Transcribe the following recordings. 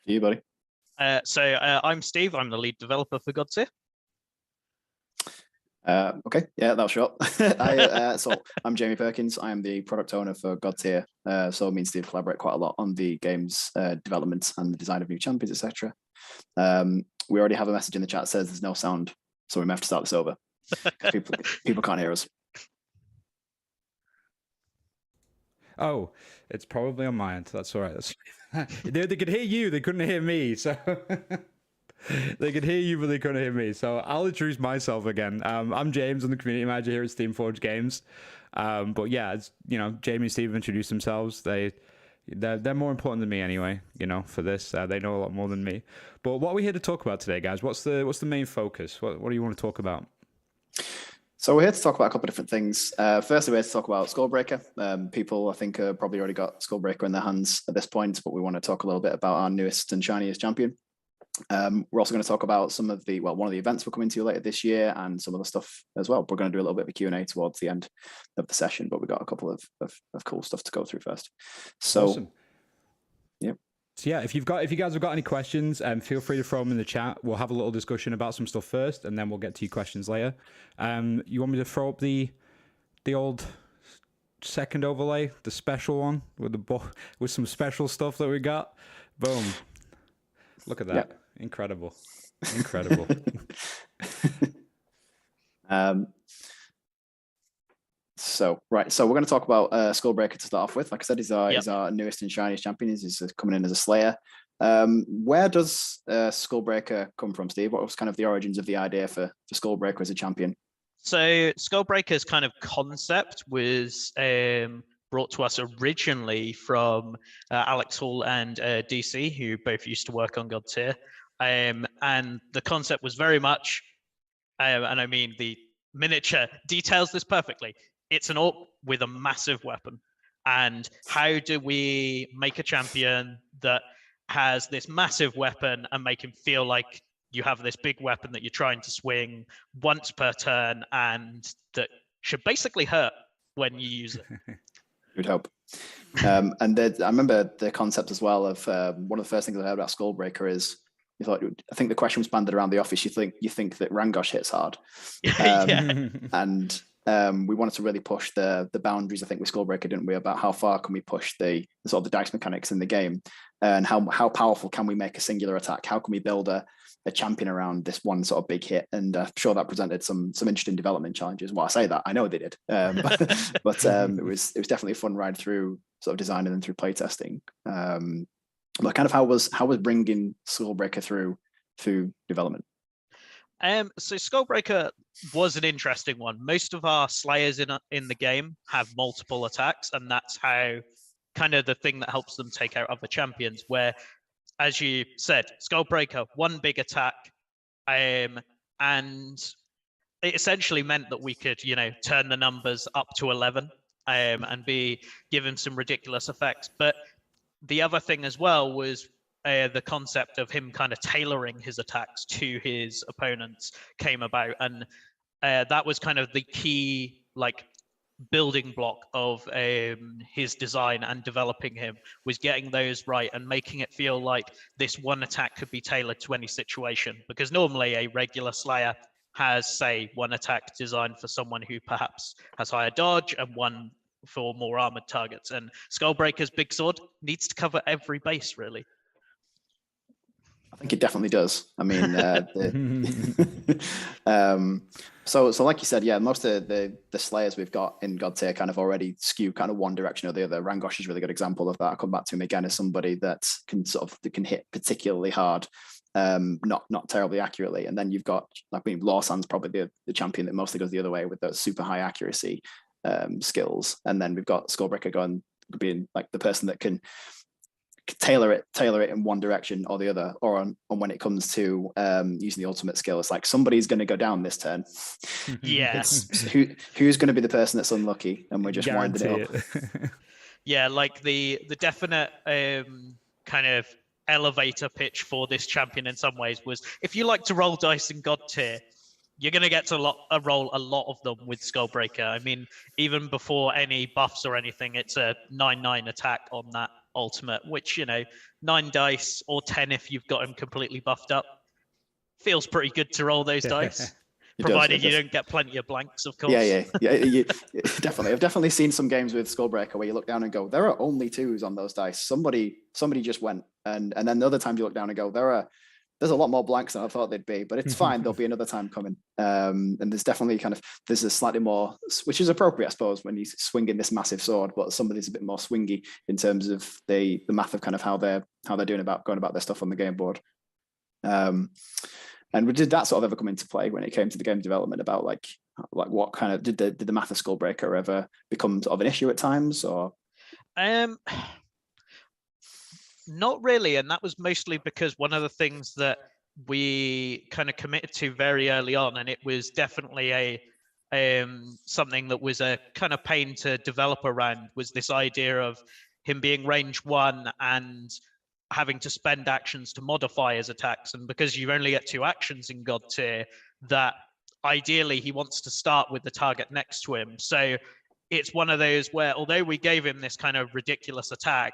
For you, buddy. I'm Steve. I'm the lead developer for Godtear. Okay, yeah, that was short. So I'm Jamie Perkins. I am the product owner for Godtear. So me and Steve collaborate quite a lot on the game's development and the design of new champions, etc. We already have a message in the chat that says there's no sound, so we may have to start this over. People can't hear us. Oh, it's probably on my end. That's all right. They could hear you. They couldn't hear me. So they could hear you, but they couldn't hear me. So I'll introduce myself again. I'm James. I'm the community manager here at Steamforged Games. But yeah, as you know, Jamie and Steve introduced themselves. They're more important than me anyway. You know, for this, they know a lot more than me. But what are we here to talk about today, guys? What's the main focus? What do you want to talk about? So we're here to talk about a couple of different things. Firstly, we're here to talk about Skullbreaker. People, I think, probably already got Skullbreaker in their hands at this point, but we want to talk a little bit about our newest and shiniest champion. We're also going to talk about one of the events we're coming to later this year and some other stuff as well. We're going to do a little bit of a Q&A towards the end of the session, but we've got a couple of cool stuff to go through first. So, awesome. Yeah. So yeah, if you guys have got any questions, feel free to throw them in the chat. We'll have a little discussion about some stuff first, and then we'll get to your questions later. You want me to throw up the old second overlay, the special one with some special stuff that we got? Boom! Look at that, yep. Incredible. So we're going to talk about Skullbreaker to start off with. Like I said, he's our newest and shiniest champion. He's coming in as a Slayer. Where does Skullbreaker come from, Steve? What was kind of the origins of the idea for Skullbreaker as a champion? So Skullbreaker's kind of concept was brought to us originally from Alex Hall and DC, who both used to work on Godtear. And the concept was very much, and I mean the miniature details this perfectly. It's an orc with a massive weapon. And how do we make a champion that has this massive weapon and make him feel like you have this big weapon that you're trying to swing once per turn and that should basically hurt when you use it? It would help. I remember the concept as well of one of the first things I heard about Skullbreaker is I think the question was banded around the office. You think that Rangosh hits hard, and we wanted to really push the boundaries. I think with Skullbreaker, didn't we, about how far can we push the sort of the dice mechanics in the game, and how powerful can we make a singular attack? How can we build a champion around this one sort of big hit? And I'm sure that presented some interesting development challenges. Well, I say that, I know they did, but it was definitely a fun ride through sort of designing and through playtesting. But kind of how was bringing Skullbreaker through development? So Skullbreaker was an interesting one. Most of our Slayers in the game have multiple attacks, and that's how kind of the thing that helps them take out other champions. Where, as you said, Skullbreaker, one big attack, and it essentially meant that we could, turn the numbers up to 11 and be given some ridiculous effects. But the other thing as well was the concept of him kind of tailoring his attacks to his opponents came about, and that was kind of the key building block of his design and developing him, was getting those right and making it feel like this one attack could be tailored to any situation. Because normally a regular Slayer has, say, one attack designed for someone who perhaps has higher dodge and one for more armored targets, and Skullbreaker's big sword needs to cover every base, really. I think it definitely does. I mean, so like you said, yeah, most of the Slayers we've got in Godtear kind of already skew kind of one direction or the other. Rangosh is a really good example of that. I'll come back to him again as somebody that can hit particularly hard, not terribly accurately. And then you've got, Lawson's probably the champion that mostly goes the other way with those super high accuracy skills. And then we've got Skullbreaker being like the person that can tailor it in one direction or the other, or on when it comes to using the ultimate skill, it's like somebody's going to go down this turn. Yes. Who's going to be the person that's unlucky, and we're just winding it up. Yeah, like the definite kind of elevator pitch for this champion in some ways was, if you like to roll dice in Godtear, you're going to get to roll a lot of them with Skullbreaker. I mean, even before any buffs or anything, it's a 9/9 attack on that ultimate, which, 9 dice or 10 if you've got him completely buffed up. Feels pretty good to roll those dice, provided you don't get plenty of blanks, of course. Yeah, definitely. I've definitely seen some games with Skullbreaker where you look down and go, there are only 2s on those dice. Somebody just went, and then the other times you look down and go, there's a lot more blanks than I thought they'd be, but it's fine. There'll be another time coming. And there's definitely there's a slightly more, which is appropriate, I suppose, when he's swinging this massive sword, but somebody's a bit more swingy in terms of the math of kind of how they're going about their stuff on the game board. And did that sort of ever come into play when it came to the game development about like what kind of did the math of Skullbreaker ever become sort of an issue at times, or? Not really, and that was mostly because one of the things that we kind of committed to very early on, and it was definitely something that was a kind of pain to develop around, was this idea of him being range 1 and having to spend actions to modify his attacks. And because you only get 2 actions in Godtear, that ideally he wants to start with the target next to him. So it's one of those where, although we gave him this kind of ridiculous attack,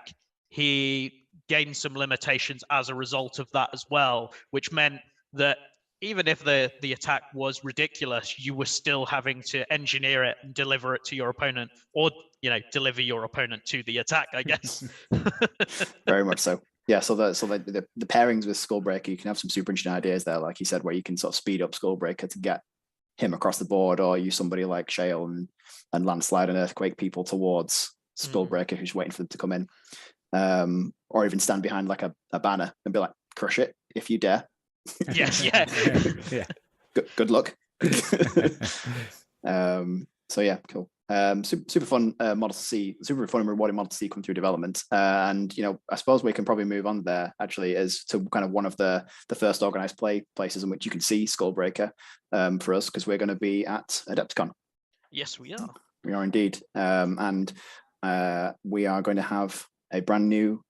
he gained some limitations as a result of that as well, which meant that even if the attack was ridiculous, you were still having to engineer it and deliver it to your opponent, or deliver your opponent to the attack, I guess. Very much so. Yeah, so the pairings with Skullbreaker, you can have some super interesting ideas there, like you said, where you can sort of speed up Skullbreaker to get him across the board, or use somebody like Shale and Landslide and Earthquake people towards Skullbreaker, who's waiting for them to come in. Or even stand behind like a banner and be like, crush it if you dare. Yes, yeah. Good luck. So yeah, cool. Super fun model to see, super fun and rewarding model to see come through development. And I suppose we can probably move on there actually as to kind of one of the first organized places in which you can see Skullbreaker for us, because we're going to be at Adepticon. Yes, we are. We are indeed. And we are going to have a brand new,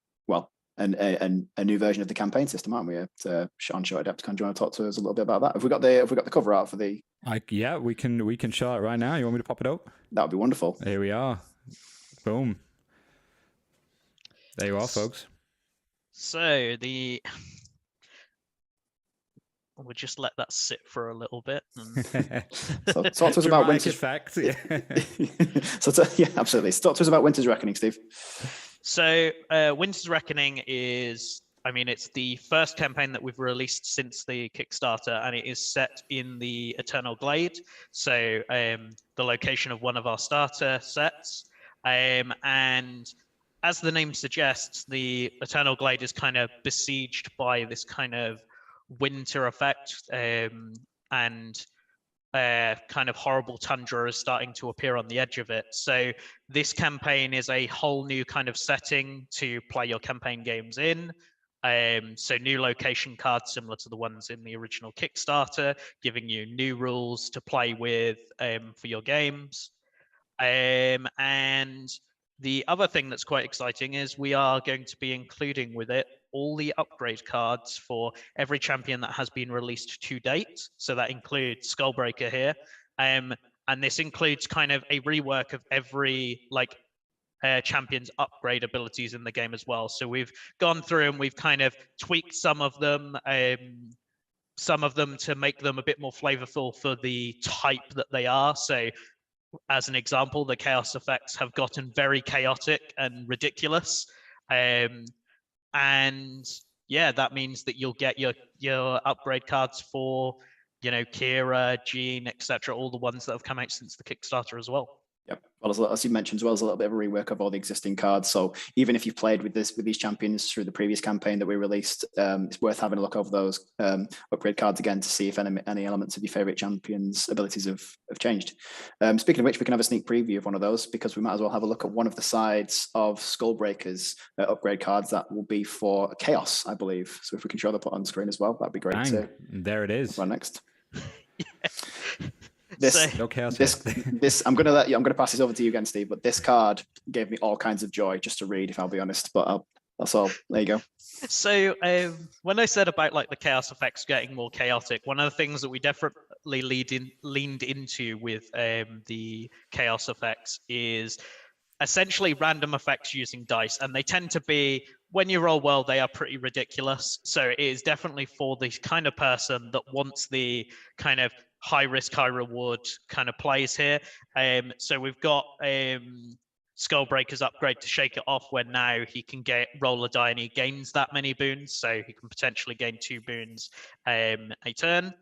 a new version of the campaign system, aren't we? At Sean Show Adepticon. Do you want to talk to us a little bit about that? Have we got the cover art for the? Yeah, we can show it right now. You want me to pop it up? That would be wonderful. Here we are. Boom. There you are, folks. So we'll just let that sit for a little bit. So talk to us about Winter's effect. Yeah. Absolutely. Talk to us about Winter's Reckoning, Steve. So Winter's Reckoning is, it's the first campaign that we've released since the Kickstarter, and it is set in the Eternal Glade. So the location of one of our starter sets. And as the name suggests, the Eternal Glade is kind of besieged by this kind of winter effect, and kind of horrible tundra is starting to appear on the edge of it. So this campaign is a whole new kind of setting to play your campaign games in. So new location cards similar to the ones in the original Kickstarter, giving you new rules to play with for your games. And the other thing that's quite exciting is we are going to be including with it all the upgrade cards for every champion that has been released to date. So that includes Skullbreaker here. And this includes kind of a rework of every champion's upgrade abilities in the game as well. So we've gone through and we've kind of tweaked some of them to make them a bit more flavorful for the type that they are. So as an example, the chaos effects have gotten very chaotic and ridiculous. And yeah, that means that you'll get your upgrade cards for, Kira, Jean, etc., all the ones that have come out since the Kickstarter as well. Yep. Well, as you mentioned, as well as a little bit of a rework of all the existing cards. So even if you've played with these champions through the previous campaign that we released, it's worth having a look over those upgrade cards again to see if any elements of your favorite champions' abilities have changed. Speaking of which, we can have a sneak preview of one of those, because we might as well have a look at one of the sides of Skullbreaker's upgrade cards that will be for Chaos, I believe. So if we can show that on screen as well, that'd be great. Bang. There it is. Right next. No chaos. This I'm gonna pass this over to you again, Steve. But this card gave me all kinds of joy just to read, if I'll be honest. But that's all. There you go. So when I said about the chaos effects getting more chaotic, one of the things that we definitely leaned into with the chaos effects is essentially random effects using dice, and they tend to be, when you roll well, they are pretty ridiculous. So it is definitely for the kind of person that wants the kind of high risk, high reward kind of plays here. So we've got Skullbreaker's upgrade to shake it off, where now he can roll a die and he gains that many boons. So he can potentially gain 2 boons a turn.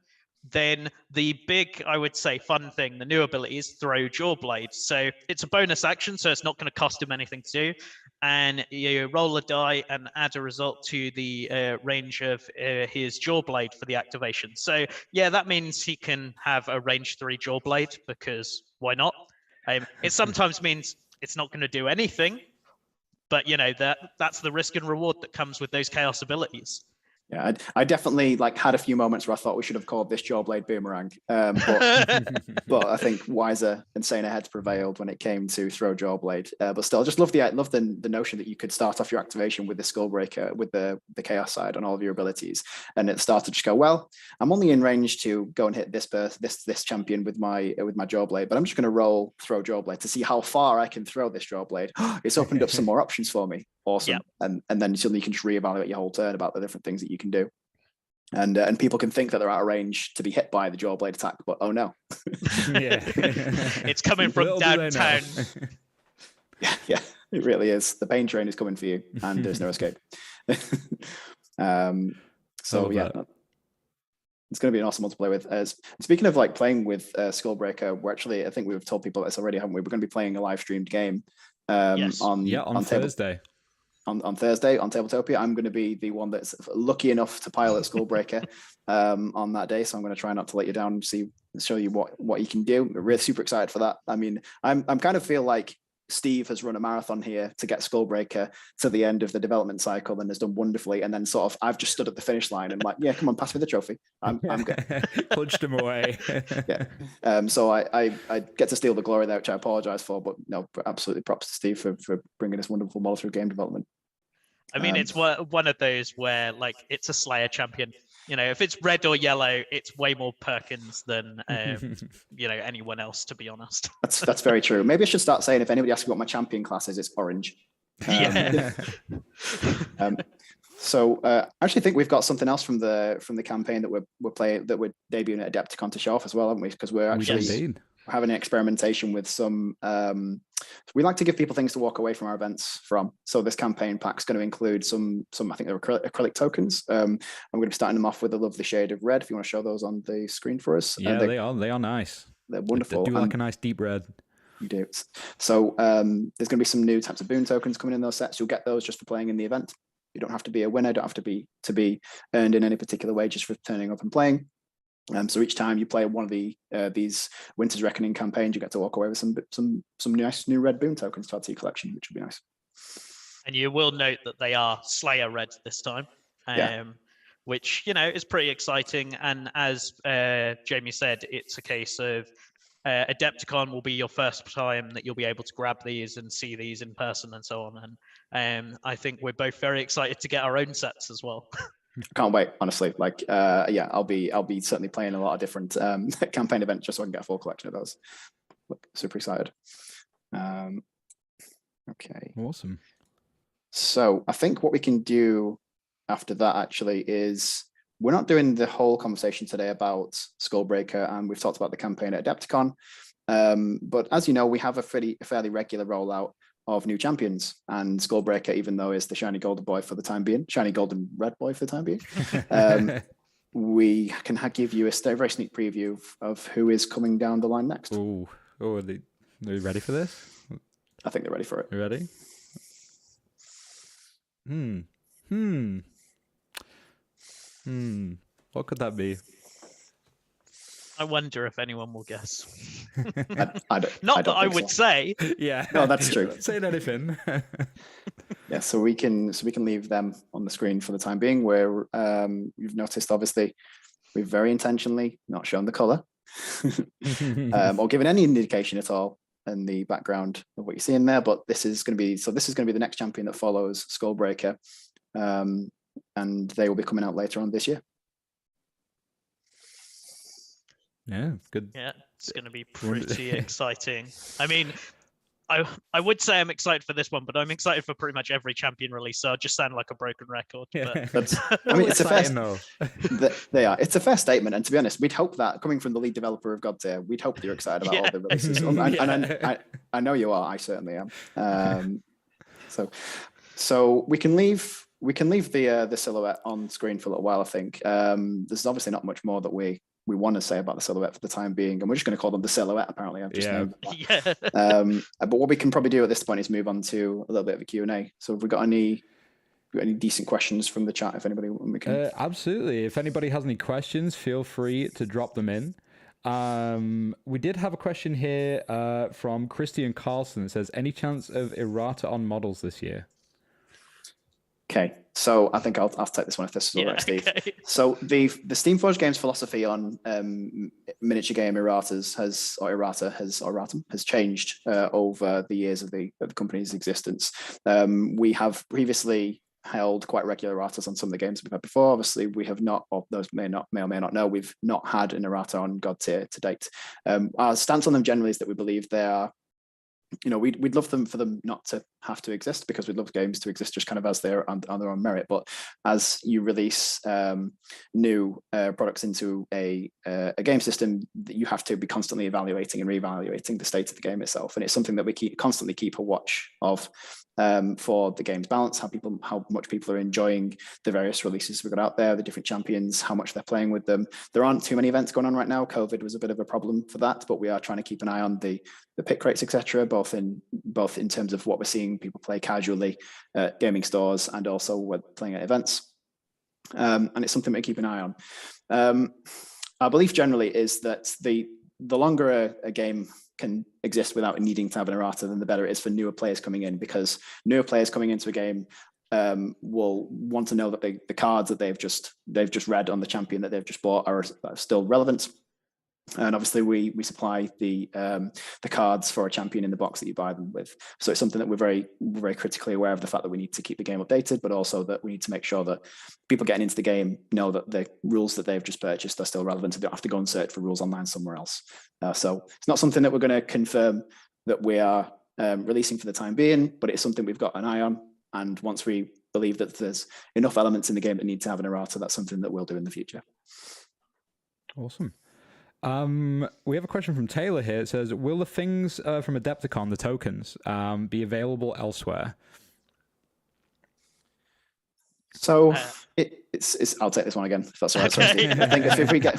Then the big, I would say, fun thing, the new ability is Throw Jawblade. So it's a bonus action, so it's not going to cost him anything to do. And you roll a die and add a result to the range of his Jawblade for the activation. So yeah, that means he can have a range 3 Jawblade, because why not? It sometimes means it's not going to do anything, but you know, that's the risk and reward that comes with those chaos abilities. Yeah, I definitely like had a few moments where I thought we should have called this Jawblade Boomerang, but I think wiser and saner heads prevailed when it came to Throw Jawblade. But still, I just love the notion that you could start off your activation with the Skullbreaker, with the Chaos side on all of your abilities, and it started to just go, well, I'm only in range to go and hit this champion with my Jawblade, but I'm just going to roll Throw Jawblade to see how far I can throw this Jawblade. It's opened up some more options for me. Awesome. Yeah. And then suddenly you can just reevaluate your whole turn about the different things that you can do. And people can think that they're out of range to be hit by the Jawblade attack, but oh no. Yeah. It's coming from downtown. Yeah, it really is. The pain train is coming for you, and there's no escape. So yeah, it's going to be an awesome one to play with. Speaking of like playing with Skullbreaker, I think we've told people this already, haven't we? We're going to be playing a live streamed game on Thursday. On Thursday on Tabletopia. I'm going to be the one that's lucky enough to pilot Skullbreaker on that day. So I'm going to try not to let you down and show you what you can do. I'm really super excited for that. I mean, I'm kind of feel like Steve has run a marathon here to get Skullbreaker to the end of the development cycle and has done wonderfully. And then sort of I've just stood at the finish line and like, yeah, come on, pass me the trophy. I'm good. Punched him away. Yeah. So I get to steal the glory there, which I apologize for, but no, absolutely props to Steve for bringing this wonderful model through game development. I mean, it's one of those where like it's a Slayer champion. You know, if it's red or yellow, it's way more Perkins than anyone else, to be honest. That's very true. Maybe I should start saying if anybody asks me what my champion class is, it's orange. So I actually think we've got something else from the campaign that we're playing, that we're debuting at Adepticon to show off as well, haven't we? Because we're actually having an experimentation with some. We like to give people things to walk away from our events from. So this campaign pack is going to include some I think they're acrylic tokens. I'm going to be starting them off with a lovely shade of red. If you want to show those on the screen for us. Yeah, they are nice. They're wonderful. They do like a nice deep red. You do. So there's going to be some new types of boon tokens coming in those sets. You'll get those just for playing in the event. You don't have to be a winner. Don't have to be earned in any particular way, just for turning up and playing. So each time you play one of these Winter's Reckoning campaigns, you get to walk away with some nice new red boon tokens to add to your collection, which would be nice. And you will note that they are Slayer red this time, which is pretty exciting. And as Jamie said, it's a case of Adepticon will be your first time that you'll be able to grab these and see these in person and so on. And I think we're both very excited to get our own sets as well. Can't wait, honestly. Like, I'll be certainly playing a lot of different campaign events just so I can get a full collection of those. Look, super excited. Okay. Awesome. So I think what we can do after that actually is we're not doing the whole conversation today about Skullbreaker, and we've talked about the campaign at Adepticon. But as you know, we have a fairly regular rollout of new champions, and Skullbreaker, even though is the shiny golden boy for the time being, shiny golden red boy for the time being, we can give you a very sneak preview of who is coming down the line next. Are they ready for this? I think they're ready for it. You ready? What could that be? I wonder if anyone will guess. I would say. Yeah. No, that's true. Saying anything. Yeah, so we can leave them on the screen for the time being. Where you've noticed, obviously, we've very intentionally not shown the color or given any indication at all in the background of what you see in there. But this is going to be the next champion that follows Skullbreaker, and they will be coming out later on this year. Yeah, good. Yeah, it's going to be pretty exciting. I mean, I would say I'm excited for this one, but I'm excited for pretty much every champion release. So I just sound like a broken record. But it's a fair. They are. It's a fair statement, and to be honest, we'd hope that coming from the lead developer of Godtear, we'd hope that you're excited about all the releases. And I know you are. I certainly am. So we can leave the silhouette on screen for a little while. I think there's obviously not much more that we want to say about the silhouette for the time being, and we're just going to call them the silhouette. Apparently, I've just named that. But what we can probably do at this point is move on to a little bit of a Q&A. So have we got any decent questions from the chat? If anybody, we can. Absolutely. If anybody has any questions, feel free to drop them in. We did have a question here from Christian Carlson. It says, any chance of errata on models this year? Okay, so I think I'll take this one if this is all right, Steve. Okay. So the Steamforged game's philosophy on miniature game erratum has changed over the years of the company's existence. We have previously held quite regular erratas on some of the games we've had before. Obviously, we have not, or those may or may not know, we've not had an errata on Godtear to date. Our stance on them generally is that we believe they are, we'd love for them not to have to exist, because we'd love games to exist just kind of as they're on their own merit. But as you release new products into a game system, you have to be constantly evaluating and reevaluating the state of the game itself. And it's something that we constantly keep a watch of for the game's balance, how much people are enjoying the various releases we've got out there, the different champions, how much they're playing with them. There aren't too many events going on right now. COVID was a bit of a problem for that, but we are trying to keep an eye on the pick rates, etc., both in terms of what we're seeing people play casually at gaming stores and also when playing at events. And it's something we keep an eye on. Our belief generally is that the longer a game can exist without needing to have an errata, then the better it is for newer players coming in, because newer players coming into a game will want to know that the cards that they've just read on the champion that they've just bought are still relevant. And obviously we supply the cards for a champion in the box that you buy them with. So it's something that we're very critically aware of, the fact that we need to keep the game updated, but also that we need to make sure that people getting into the game know that the rules that they've just purchased are still relevant, and they don't have to go and search for rules online somewhere else. So it's not something that we're going to confirm that we are releasing for the time being, but it's something we've got an eye on. And once we believe that there's enough elements in the game that need to have an errata, that's something that we'll do in the future. Awesome. We have a question from Taylor here. It says, will the things from Adepticon, the tokens, be available elsewhere? So it's I'll take this one again, if that's all right. Okay. I think if we get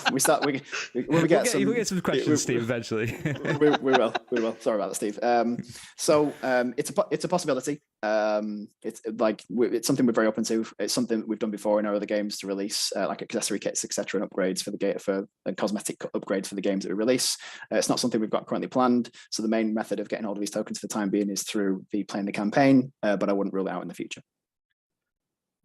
we'll get some questions, Steve, eventually. we will. Sorry about that, Steve. So it's a possibility. It's something we're very open to. It's something that we've done before in our other games to release like accessory kits, etc., and upgrades and cosmetic upgrades for the games that we release. It's not something we've got currently planned. So the main method of getting hold of these tokens for the time being is through playing the campaign, but I wouldn't rule it out in the future.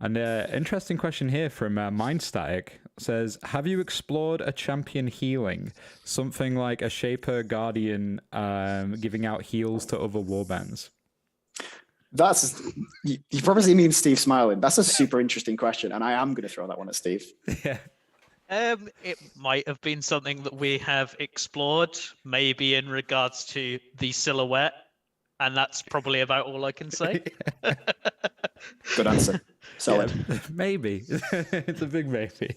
An interesting question here from MindStatic says, have you explored a champion healing? Something like a Shaper Guardian giving out heals to other warbands? You probably mean Steve smiling. That's a super interesting question, and I am going to throw that one at Steve. Yeah. It might have been something that we have explored, maybe in regards to the silhouette, and that's probably about all I can say. Good answer. Solid. Yeah, maybe. It's a big maybe.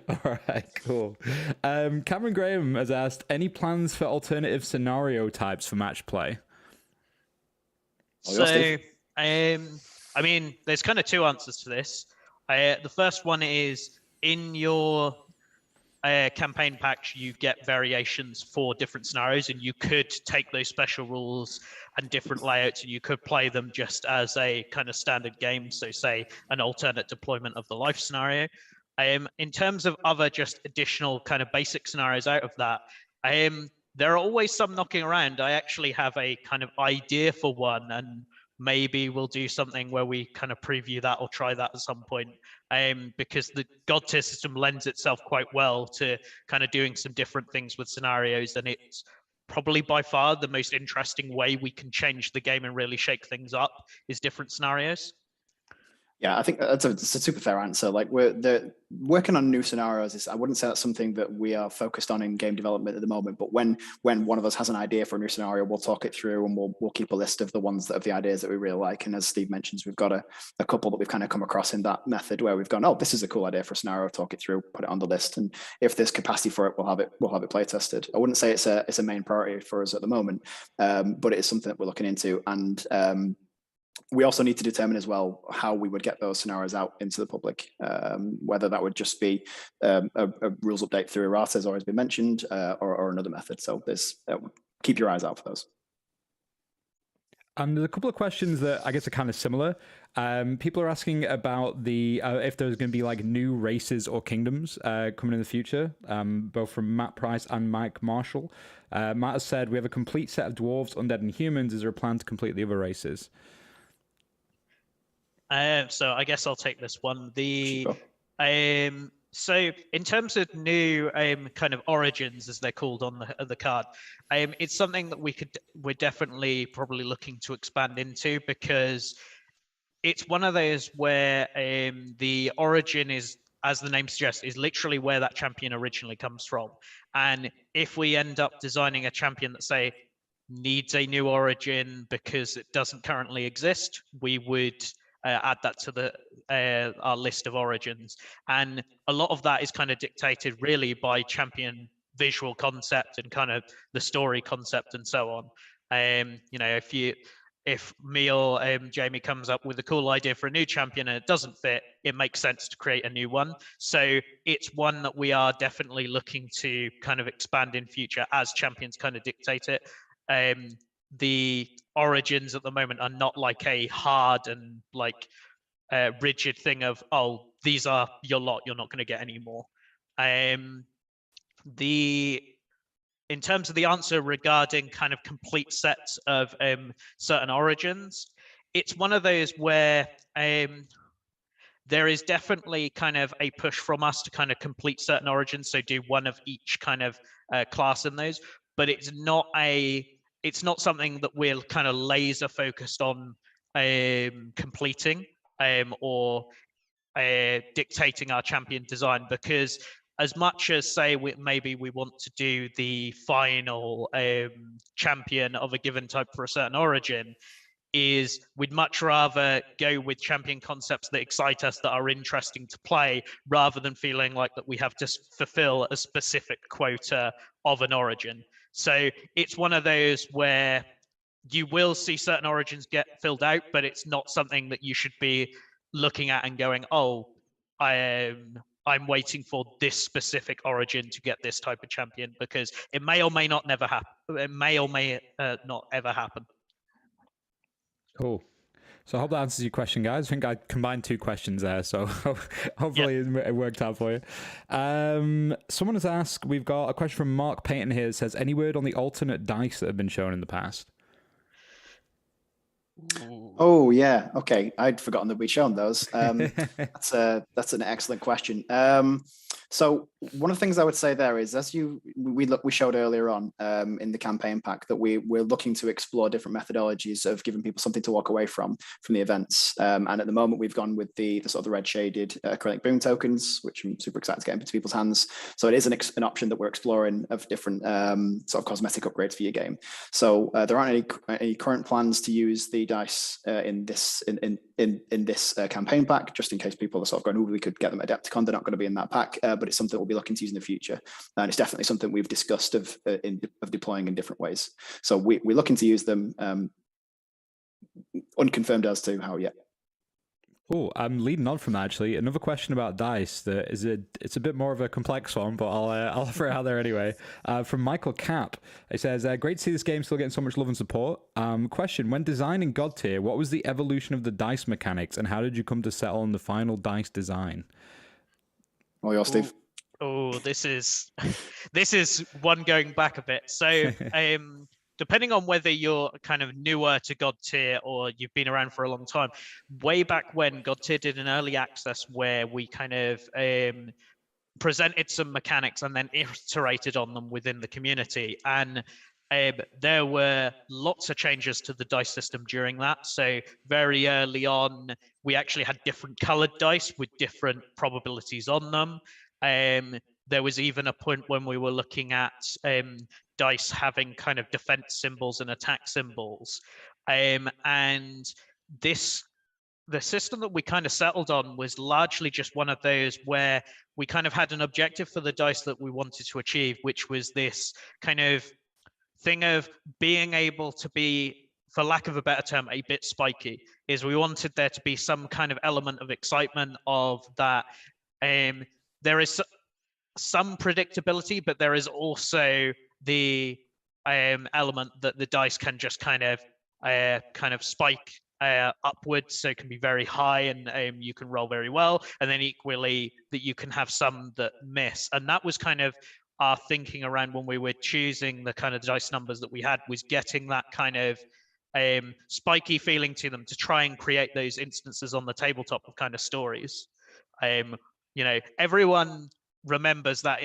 All right, cool. Cameron Graham has asked, any plans for alternative scenario types for match play? So, I mean, there's kind of two answers to this. The first one is, in your campaign packs, you get variations for different scenarios, and you could take those special rules and different layouts, and you could play them just as a kind of standard game. So say an alternate deployment of the life scenario. In terms of other just additional kind of basic scenarios out of that, there are always some knocking around. I actually have a kind of idea for one, and maybe we'll do something where we kind of preview that or try that at some point, because the Godtear system lends itself quite well to kind of doing some different things with scenarios, and it's probably by far the most interesting way we can change the game and really shake things up is different scenarios. Yeah, I think it's a super fair answer. Like they're working on new scenarios. I wouldn't say that's something that we are focused on in game development at the moment. But when one of us has an idea for a new scenario, we'll talk it through and we'll keep a list of the ones that have the ideas that we really like. And as Steve mentions, we've got a couple that we've kind of come across in that method where we've gone, oh, this is a cool idea for a scenario. Talk it through, put it on the list, and if there's capacity for it, we'll have it play tested. I wouldn't say it's a main priority for us at the moment, but it is something that we're looking into. And we also need to determine as well how we would get those scenarios out into the public, whether that would just be a rules update through errata, as always been mentioned, or another method. So there's keep your eyes out for those. There's a couple of questions that I guess are kind of similar. People are asking about the if there's going to be like new races or kingdoms coming in the future, both from Matt Price and Mike Marshall. Matt has said, we have a complete set of dwarves, undead, and humans. Is there a plan to complete the other races? So I guess I'll take this one. Sure. So in terms of new kind of origins, as they're called on the card, it's something that we're definitely probably looking to expand into, because it's one of those where the origin is, as the name suggests, is literally where that champion originally comes from. And if we end up designing a champion that, say, needs a new origin because it doesn't currently exist, we would add that to our list of origins. And a lot of that is kind of dictated really by champion visual concept and kind of the story concept and so on. If me or Jamie comes up with a cool idea for a new champion and it doesn't fit, it makes sense to create a new one. So it's one that we are definitely looking to kind of expand in future as champions kind of dictate it. The origins at the moment are not like a hard and like rigid thing of, oh, these are your lot, you're not going to get any more. In terms of the answer regarding kind of complete sets of certain origins, it's one of those where there is definitely kind of a push from us to kind of complete certain origins, so do one of each kind of class in those, but it's not something that we're kind of laser focused on completing or dictating our champion design, because as much as, say, maybe we want to do the final champion of a given type for a certain origin, we'd much rather go with champion concepts that excite us, that are interesting to play, rather than feeling like that we have to fulfill a specific quota of an origin. So it's one of those where you will see certain origins get filled out, but it's not something that you should be looking at and going, oh, I'm waiting for this specific origin to get this type of champion, because it may or may not never happen. It may or may not ever happen. Cool. So I hope that answers your question, guys. I think I combined two questions there, so hopefully it worked out for you. Someone has asked, we've got a question from Mark Payton here that says, any word on the alternate dice that have been shown in the past? Oh yeah, okay. I'd forgotten that we'd shown those. That's an excellent question. So one of the things I would say there is, as we showed earlier on in the campaign pack, that we're looking to explore different methodologies of giving people something to walk away from the events. And at the moment, we've gone with the sort of the red shaded acrylic boon tokens, which I'm super excited to get into people's hands. So it is an option that we're exploring of different sort of cosmetic upgrades for your game. So there aren't any current plans to use the dice in this campaign pack, just in case people are sort of going, oh, we could get them at Adepticon. They're not going to be in that pack, but it's something we'll be looking to use in the future, and it's definitely something we've discussed of deploying in different ways. So we're looking to use them, unconfirmed as to how yet. Oh, I'm leading on from that, actually. Another question about dice that it's a bit more of a complex one, but I'll throw it out there anyway. From Michael Cap, it says, great to see this game still getting so much love and support. Question, when designing Godtear, what was the evolution of the dice mechanics, and how did you come to settle on the final dice design? Oh, yours, Steve. Oh, this is one going back a bit. So depending on whether you're kind of newer to Godtear or you've been around for a long time, way back when, Godtear did an early access where we kind of presented some mechanics and then iterated on them within the community. And there were lots of changes to the dice system during that. So very early on, we actually had different colored dice with different probabilities on them. There was even a point when we were looking at dice having kind of defense symbols and attack symbols. And the system that we kind of settled on was largely just one of those where we kind of had an objective for the dice that we wanted to achieve, which was this kind of thing of being able to be, for lack of a better term, a bit spiky. Is we wanted there to be some kind of element of excitement of that. There is some predictability, but there is also the element that the dice can just kind of spike upwards, so it can be very high and you can roll very well, and then equally that you can have some that miss. And that was kind of our thinking around when we were choosing the kind of dice numbers that we had, was getting that kind of spiky feeling to them to try and create those instances on the tabletop of kind of stories. Everyone remembers that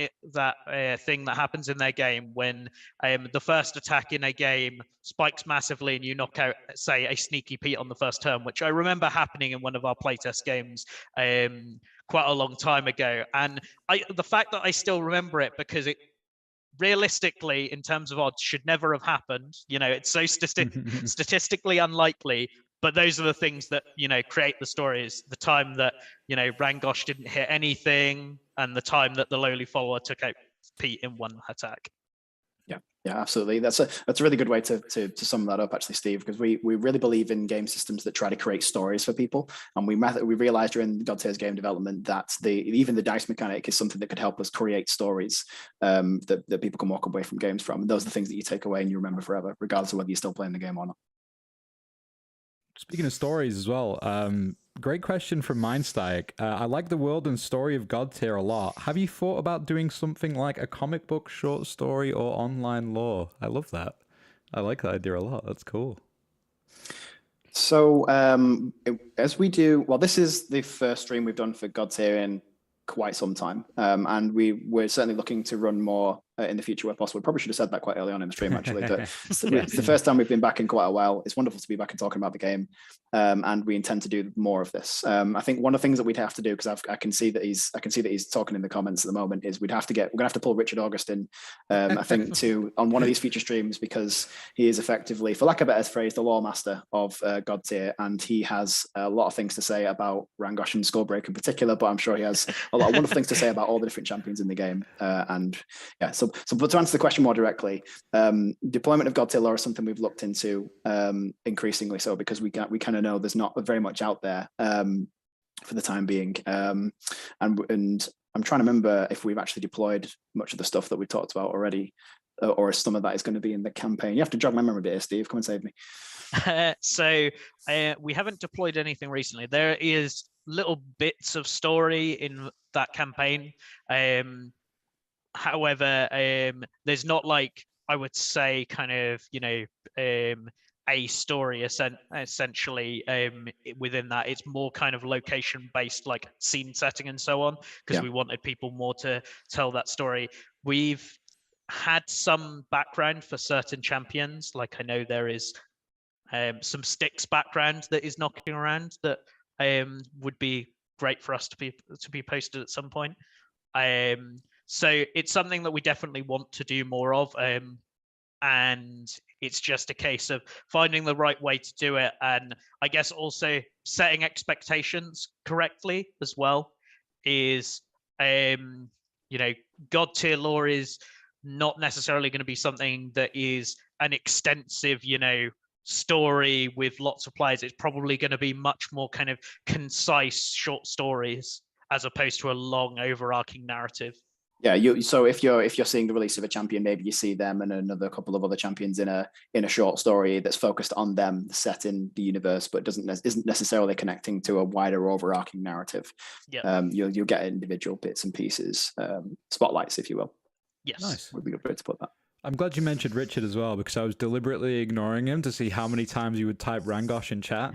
thing that happens in their game when the first attack in a game spikes massively and you knock out, say, a sneaky Pete on the first turn, which I remember happening in one of our playtest games quite a long time ago. And the fact that I still remember it, because it realistically, in terms of odds, should never have happened. It's so statistically unlikely. But those are the things that, create the stories. The time that, Rangosh didn't hit anything, and the time that the lowly follower took out Pete in one attack. Yeah, absolutely. That's a really good way to sum that up, actually, Steve, because we really believe in game systems that try to create stories for people. And we realized during Godtear's game development that even the dice mechanic is something that could help us create stories that people can walk away from games from. And those are the things that you take away and you remember forever, regardless of whether you're still playing the game or not. Speaking of stories as well, great question from Mindstike. I like the world and story of Godtear a lot. Have you thought about doing something like a comic book, short story, or online lore? I love that. I like that idea a lot. That's cool. So as we do, well, this is the first stream we've done for Godtear in quite some time, and we're certainly looking to run more in the future where possible. Probably should have said that quite early on in the stream, actually. But it's the first time we've been back in quite a while. It's wonderful to be back and talking about the game, and we intend to do more of this. I think one of the things that we'd have to do, because I can see that he's talking in the comments at the moment, is we're gonna have to pull Richard August in, I think, on one of these future streams, because he is effectively, for lack of a better phrase, the lore master of Godtear, and he has a lot of things to say about Rangosh and Skullbreaker in particular, but I'm sure he has a lot of wonderful things to say about all the different champions in the game. But to answer the question more directly, deployment of Godtear lore is something we've looked into increasingly so, because we kind of know there's not very much out there for the time being. And I'm trying to remember if we've actually deployed much of the stuff that we talked about already, or some of that is going to be in the campaign. You have to jog my memory a bit here, Steve. Come and save me. So we haven't deployed anything recently. There is little bits of story in that campaign. However, there's not, like, I would say, kind of, a story essentially within that. It's more kind of location based, like scene setting and so on, because we wanted people more to tell that story. We've had some background for certain champions, like I know there is some Styx background that is knocking around that would be great for us to be posted at some point. So it's something that we definitely want to do more of, and it's just a case of finding the right way to do it, and I guess also setting expectations correctly as well. Is Godtear lore is not necessarily going to be something that is an extensive story with lots of players. It's probably going to be much more kind of concise short stories as opposed to a long overarching narrative. Yeah, so if you're seeing the release of a champion, maybe you see them and another couple of other champions in a short story that's focused on them, set in the universe, but isn't necessarily connecting to a wider overarching narrative. Yeah. You'll get individual bits and pieces, spotlights, if you will. Yes. Nice. Would be a good way to put that. I'm glad you mentioned Richard as well, because I was deliberately ignoring him to see how many times you would type Rangosh in chat.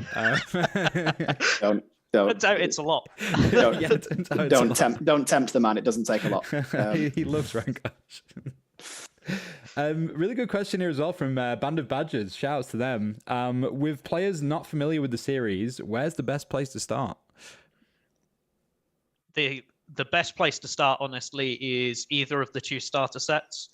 Turns out it's a lot. Don't tempt the man. It doesn't take a lot. He loves Rangosh. Really good question here as well from Band of Badgers. Shout outs to them. With players not familiar with the series, where's the best place to start? The best place to start, honestly, is either of the 2 starter sets.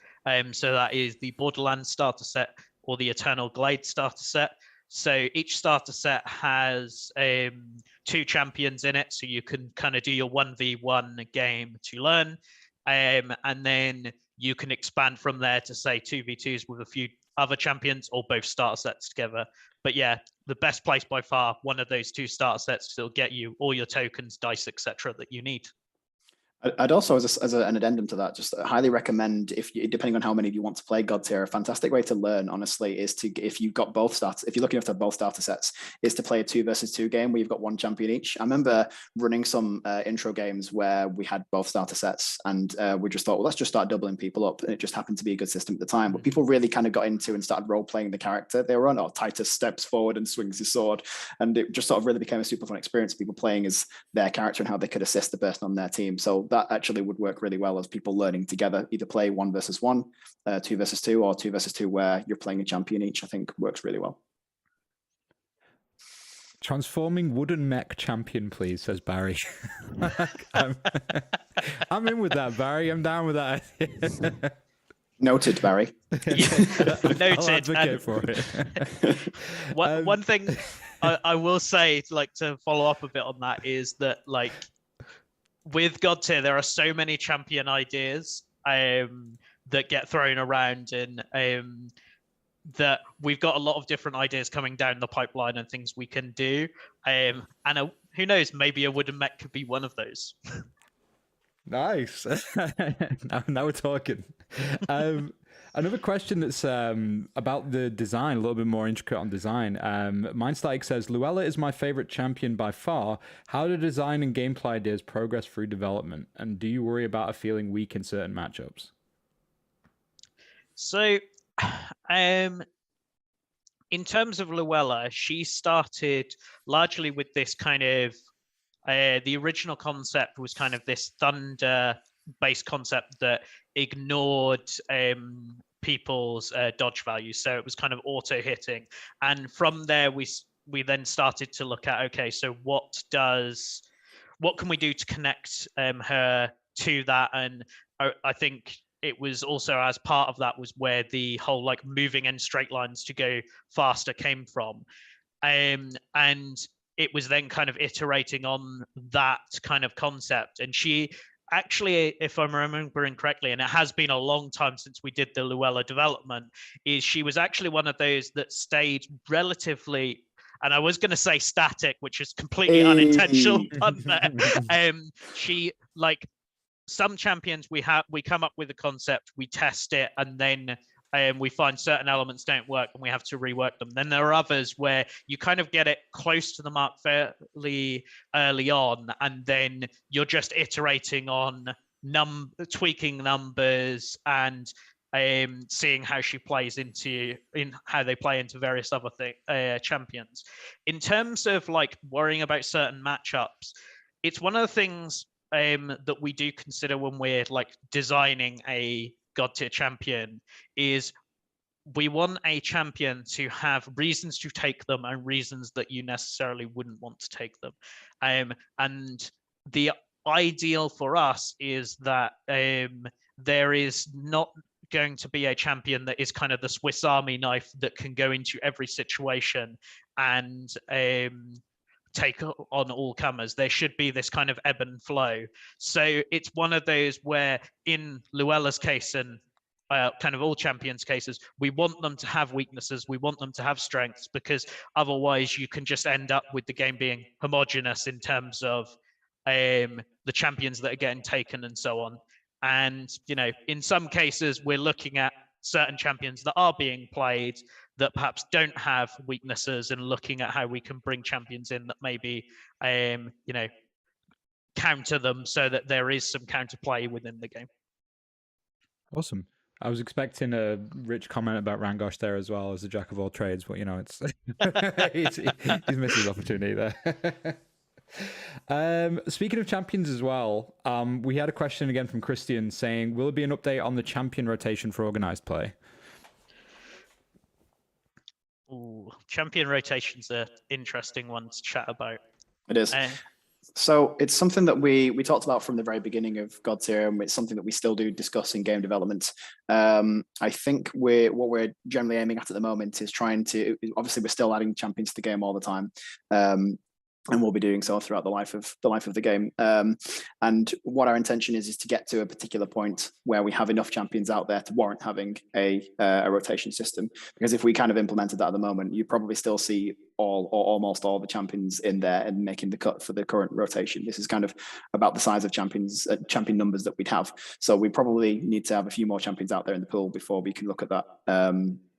So that is the Borderlands starter set or the Eternal Glade starter set. So each starter set has 2 champions in it, so you can kind of do your 1v1 game to learn. And then you can expand from there to say 2v2s with a few other champions or both starter sets together. But yeah, the best place by far, one of those 2 starter sets will get you all your tokens, dice, etc. that you need. I'd also, as an addendum to that, just highly recommend, depending on how many of you want to play Godtear, a fantastic way to learn, honestly, is to, if you've got both starters, if you're looking after both starter sets, is to play a 2 versus 2 game where you've got 1 champion each. I remember running some intro games where we had both starter sets, and we just thought, well, let's just start doubling people up. And it just happened to be a good system at the time. But people really kind of got into and started role playing the character they were on. Or Titus steps forward and swings his sword, and it just sort of really became a super fun experience. People playing as their character and how they could assist the person on their team. So that actually would work really well as people learning together. Either play 1 versus 1, 2 versus 2, or 2 versus 2 where you're playing a champion each. I think works really well. Transforming wooden mech champion, please, says Barry. I'm in with that, Barry. I'm down with that. Noted, Barry. Noted. For it. One thing I will say, like, to follow up a bit on that, is that, like, with Godtear, there are so many champion ideas that get thrown around, and that we've got a lot of different ideas coming down the pipeline and things we can do. And who knows, maybe a wooden mech could be one of those. Nice. now we're talking. Another question that's about the design, a little bit more intricate on design. Mindstatic says, Luella is my favorite champion by far. How do design and gameplay ideas progress through development? And do you worry about her feeling weak in certain matchups? So, in terms of Luella, she started largely with this kind of, the original concept was kind of this thunder-based concept that ignored people's dodge values. So it was kind of auto-hitting. And from there, we then started to look at, okay, so what can we do to connect her to that? And I think it was also, as part of that, was where the whole like moving in straight lines to go faster came from. And it was then kind of iterating on that kind of concept. And she actually, if I'm remembering correctly, and it has been a long time since we did the Luella development, is she was actually one of those that stayed relatively, and I was going to say static, which is completely unintentional on there. She, like, some champions we come up with a concept, we test it, and then we find certain elements don't work and we have to rework them. Then there are others where you kind of get it close to the mark fairly early on, and then you're just iterating on tweaking numbers and seeing how she plays how they play into various other champions. In terms of like worrying about certain matchups, it's one of the things that we do consider when we're like designing a Godtear champion, is we want a champion to have reasons to take them and reasons that you necessarily wouldn't want to take them. And the ideal for us is that there is not going to be a champion that is kind of the Swiss Army knife that can go into every situation and take on all comers. There should be this kind of ebb and flow. So it's one of those where, in Luella's case and kind of all champions' cases, we want them to have weaknesses, we want them to have strengths, because otherwise you can just end up with the game being homogenous in terms of the champions that are getting taken and so on. And, you know, in some cases we're looking at certain champions that are being played that perhaps don't have weaknesses, and looking at how we can bring champions in that maybe, you know, counter them so that there is some counterplay within the game. Awesome. I was expecting a rich comment about Rangosh there as well, as a jack of all trades, but you know, it's he's missed his opportunity there. Speaking of champions as well, we had a question again from Christian saying, will there be an update on the champion rotation for organized play? champion rotation's an interesting one to chat about. It is. So it's something that we talked about from the very beginning of Godtear, and it's something that we still do discuss in game development. I think what we're generally aiming at the moment is trying to, obviously we're still adding champions to the game all the time. And we'll be doing so throughout the life of the game. And what our intention is to get to a particular point where we have enough champions out there to warrant having a rotation system. Because if we kind of implemented that at the moment, you probably still see all or almost all the champions in there and making the cut for the current rotation. This is kind of about the size of champion numbers that we'd have. So we probably need to have a few more champions out there in the pool before we can look at that,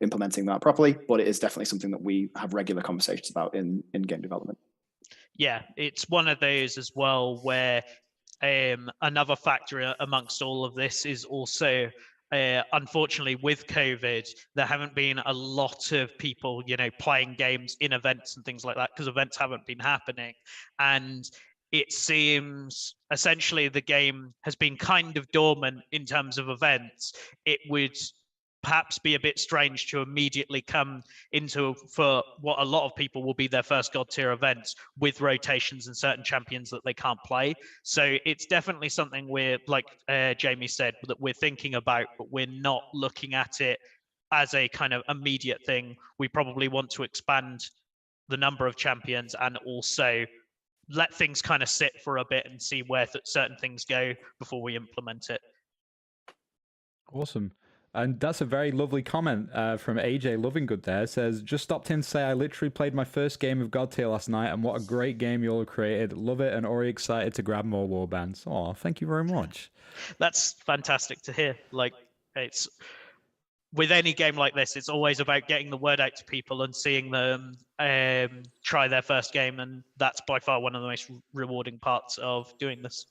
implementing that properly. But it is definitely something that we have regular conversations about in game development. Yeah, it's one of those as well where another factor amongst all of this is also, unfortunately, with COVID, there haven't been a lot of people, playing games in events and things like that because events haven't been happening. And it seems essentially the game has been kind of dormant in terms of events. It would perhaps be a bit strange to immediately come into, for what a lot of people will be their first Godtear events, with rotations and certain champions that they can't play. So it's definitely something we're, like Jamie said, that we're thinking about, but we're not looking at it as a kind of immediate thing. We probably want to expand the number of champions and also let things kind of sit for a bit and see where certain things go before we implement it. Awesome. And that's a very lovely comment from AJ Lovingood there. It says, just stopped in to say I literally played my first game of Godtear last night, and what a great game you all created. Love it, and already excited to grab more warbands. Oh, thank you very much. That's fantastic to hear. Like, it's with any game like this, it's always about getting the word out to people and seeing them try their first game, and that's by far one of the most rewarding parts of doing this.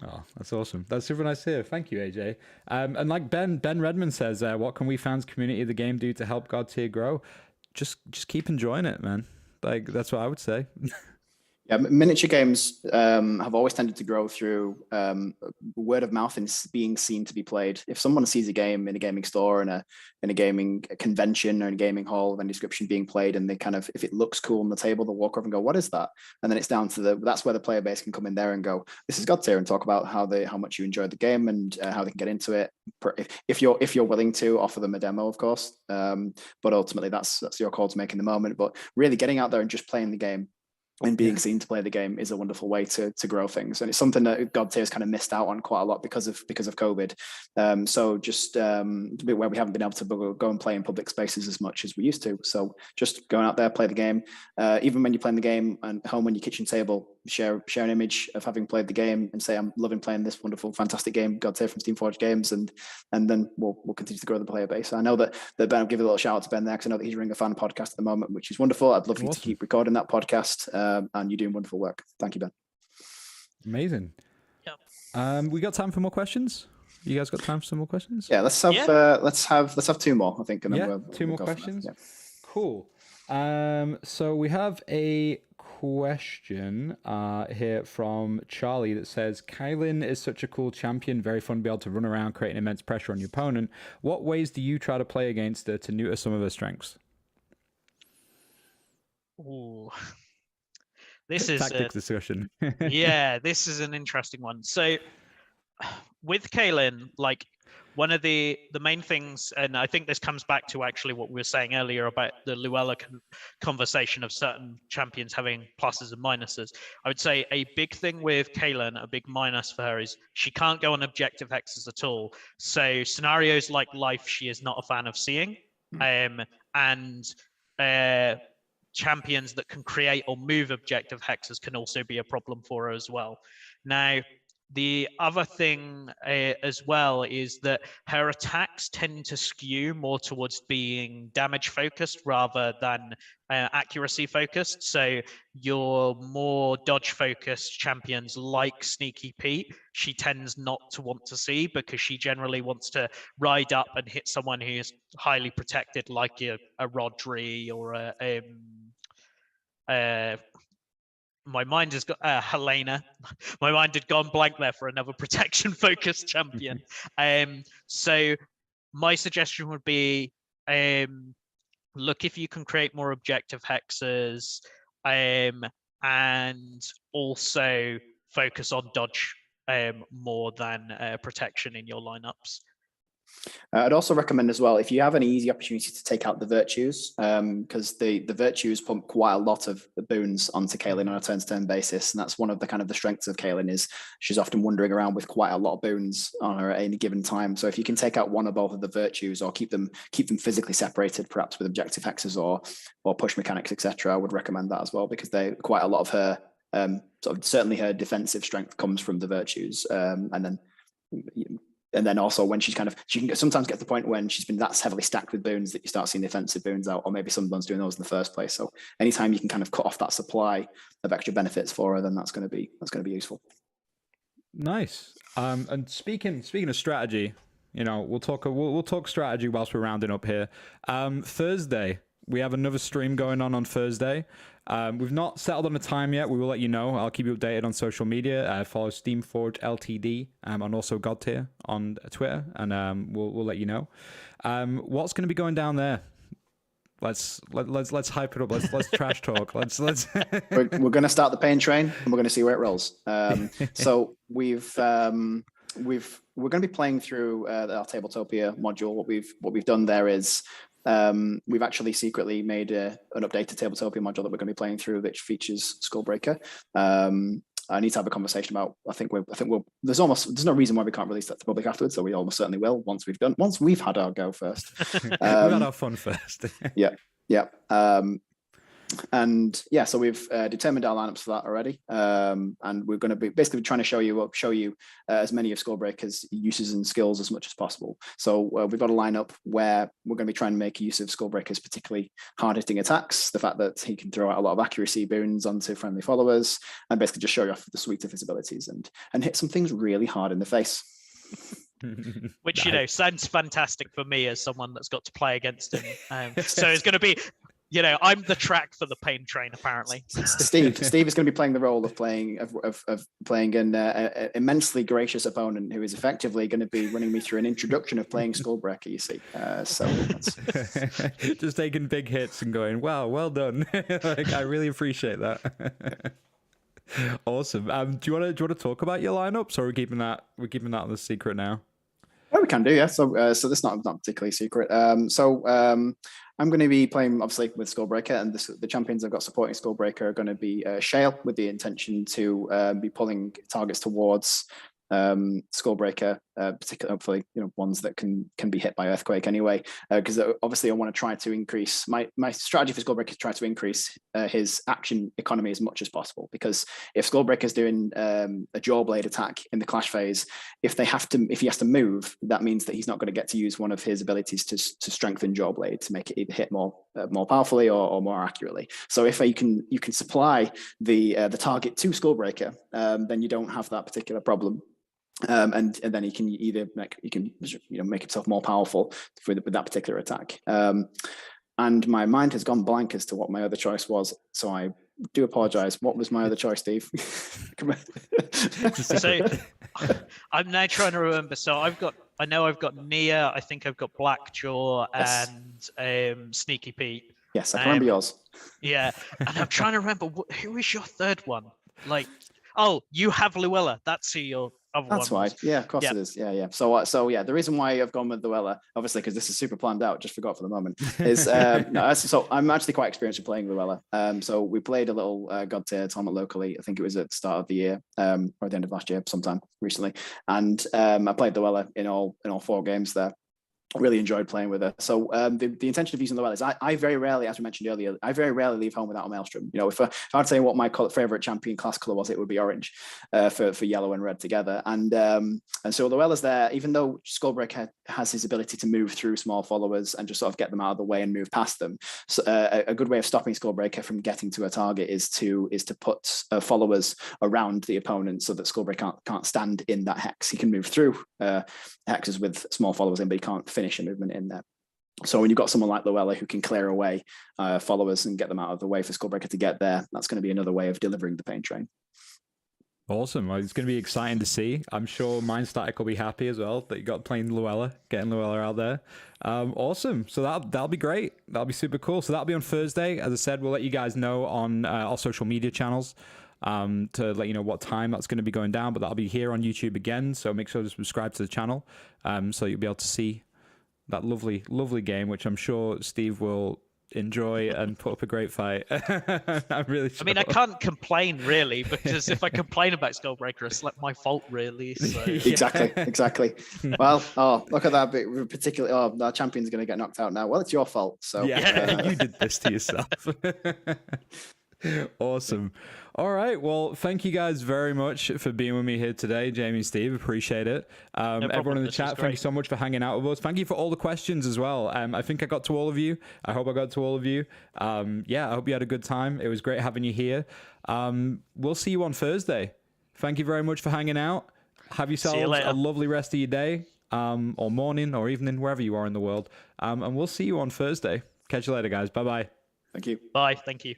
Oh, that's awesome. That's super nice to hear. Thank you, AJ. And like Ben Redmond says, what can we fans, community of the game do to help Godtear grow? Just keep enjoying it, man. Like, that's what I would say. Yeah, miniature games have always tended to grow through word of mouth and being seen to be played. If someone sees a game in a gaming store, in a gaming convention or in a gaming hall of any description being played, and they kind of, if it looks cool on the table, they'll walk over and go, "What is that?" And then it's down to that's where the player base can come in there and go, "This is Godtear," and talk about how much you enjoyed the game and how they can get into it. If you're willing to offer them a demo, of course. But ultimately, that's your call to make in the moment. But really, getting out there and just playing the game and being seen to play the game is a wonderful way to grow things, and it's something that Godtear has kind of missed out on quite a lot because of COVID. So just where we haven't been able to go and play in public spaces as much as we used to. So just going out there, play the game. Even when you're playing the game and home on your kitchen table, share an image of having played the game and say, "I'm loving playing this wonderful, fantastic game, Godtear from Steamforged Games," and then we'll continue to grow the player base. I know that Ben, I'll give a little shout out to Ben there because I know that he's running a fan podcast at the moment, which is wonderful. I'd love you to keep recording that podcast. And you're doing wonderful work. Thank you, Ben. Amazing. Yep. We got time for more questions? You guys got time for some more questions? Yeah, let's have two more, I think. And then two more questions. Yeah. Cool. So we have a question here from Charlie that says, Kaelin is such a cool champion, very fun to be able to run around, creating immense pressure on your opponent. What ways do you try to play against her to neuter some of her strengths? Ooh. This is tactics discussion. Yeah, this is an interesting one. So with Kaelin, like, one of the main things, and I think this comes back to actually what we were saying earlier about the Luella conversation of certain champions having pluses and minuses. I would say a big thing with Kaelin, a big minus for her, is she can't go on objective hexes at all. So scenarios like life, she is not a fan of seeing. Champions that can create or move objective hexes can also be a problem for her as well. Now, the other thing as well is that her attacks tend to skew more towards being damage focused rather than accuracy focused. So your more dodge focused champions like Sneaky Pete, she tends not to want to see because she generally wants to ride up and hit someone who is highly protected, like a Rodri or my mind has got Helena. My mind had gone blank there for another protection-focused champion. So my suggestion would be look if you can create more objective hexes, and also focus on dodge more than protection in your lineups. I'd also recommend as well, if you have any easy opportunity to take out the virtues, because the virtues pump quite a lot of the boons onto Kaylin on a turn-to-turn basis, and that's one of the kind of the strengths of Kaylin is she's often wandering around with quite a lot of boons on her at any given time. So if you can take out one or both of the virtues, or keep them physically separated, perhaps with objective hexes or push mechanics, etc., I would recommend that as well, because they quite a lot of her sort of certainly her defensive strength comes from the virtues, and then also when she can sometimes get to the point when she's been that heavily stacked with boons that you start seeing the offensive boons out, or maybe someone's doing those in the first place. So anytime you can kind of cut off that supply of extra benefits for her, then that's going to be useful. Nice. And speaking of strategy, we'll talk strategy whilst we're rounding up here. Thursday, we have another stream going on Thursday. We've not settled on a time yet. We will let you know. I'll keep you updated on social media. Follow Steamforged Ltd and also Godtear on Twitter, and we'll let you know. What's going to be going down there? Let's hype it up. Let's trash talk. Let's. We're going to start the pain train, and we're going to see where it rolls. So we're going to be playing through our Tabletopia module. What we've done there is. We've actually secretly made an updated Tabletopia module that we're going to be playing through, which features Skullbreaker. I need to have a conversation about. I think there's no reason why we can't release that to public afterwards. So we almost certainly will once we've had our go first. We've had our fun first. Yeah. And yeah, so we've determined our lineups for that already, and we're going to be basically trying to show you as many of Skullbreaker's uses and skills as much as possible. So we've got a lineup where we're going to be trying to make use of Skullbreaker's particularly hard-hitting attacks, the fact that he can throw out a lot of accuracy boons onto friendly followers, and basically just show you off the suite of his abilities and hit some things really hard in the face. Which sounds fantastic for me as someone that's got to play against him. So it's going to be. I'm the track for the pain train, apparently. Steve is going to be playing the role of playing an immensely gracious opponent who is effectively going to be running me through an introduction of playing Skullbreaker, you see. So just taking big hits and going, wow, well done. I really appreciate that. Awesome. Do you want to talk about your lineups, or are we keeping that on the secret now? Yeah, we can do, yeah. So this is not particularly secret. I'm going to be playing, obviously, with Skullbreaker, and the champions I've got supporting Skullbreaker are going to be Shale, with the intention to be pulling targets towards Skullbreaker, particularly hopefully ones that can be hit by Earthquake anyway, because obviously I want to try to increase my strategy for Skullbreaker is try to increase his action economy as much as possible, because if Skullbreaker is doing a Jawblade attack in the clash phase, if he has to move, that means that he's not going to get to use one of his abilities to strengthen Jawblade to make it either hit more powerfully or more accurately. So if you can supply the target to Skullbreaker, then you don't have that particular problem. And then he can either make himself more powerful with that particular attack. And my mind has gone blank as to what my other choice was, so I do apologize. What was my other choice, Steve? So I'm now trying to remember. So I know I've got Nia. I think I've got Blackjaw, yes, and Sneaky Pete. Yes, I can remember yours. Yeah, and I'm trying to remember who is your third one. You have Luella. That's who your other one. That's why. Yeah, of course it is. Yeah. So yeah, the reason why I've gone with Luella, obviously, because this is super planned out, just forgot for the moment, is so I'm actually quite experienced with playing Luella. So we played a little Godtear tournament locally. I think it was at the start of the year, or at the end of last year, sometime recently. And I played Luella in all 4 games there. Really enjoyed playing with her. So the intention of using Luella is I very rarely, as we mentioned earlier, I very rarely leave home without a Maelstrom. If I had to say what my favorite champion class color was, it would be orange for yellow and red together. And so Luella's there, even though Skullbreaker has his ability to move through small followers and just sort of get them out of the way and move past them. So a good way of stopping Skullbreaker from getting to a target is to put followers around the opponent so that Skullbreaker can't stand in that hex. He can move through hexes with small followers in, but he can't finish a movement in there. So when you've got someone like Luella who can clear away followers and get them out of the way for Skullbreaker to get there, that's going to be another way of delivering the pain train. Awesome. Well, it's going to be exciting to see. I'm sure Mindstatic will be happy as well that you got playing Luella, getting Luella out there. Awesome. So that'll be great. That'll be super cool. So that'll be on Thursday. As I said, we'll let you guys know on our social media channels to let you know what time that's going to be going down. But that'll be here on YouTube again. So make sure to subscribe to the channel so you'll be able to see that lovely, lovely game, which I'm sure Steve will enjoy and put up a great fight. I'm really sure. I mean, I can't complain really, because if I complain about Skullbreaker, it's like my fault really. So. Exactly. Well, look at that bit. Particularly, our champion's going to get knocked out now. Well, it's your fault. So you did this to yourself. Awesome. All right. Well, thank you guys very much for being with me here today, Jamie and Steve. Appreciate it. Everyone in the chat, thank you so much for hanging out with us. Thank you for all the questions as well. I think I got to all of you. I hope I got to all of you. I hope you had a good time. It was great having you here. We'll see you on Thursday. Thank you very much for hanging out. Have yourselves a lovely rest of your day, or morning, or evening, wherever you are in the world. And we'll see you on Thursday. Catch you later, guys. Bye-bye. Thank you. Bye. Thank you.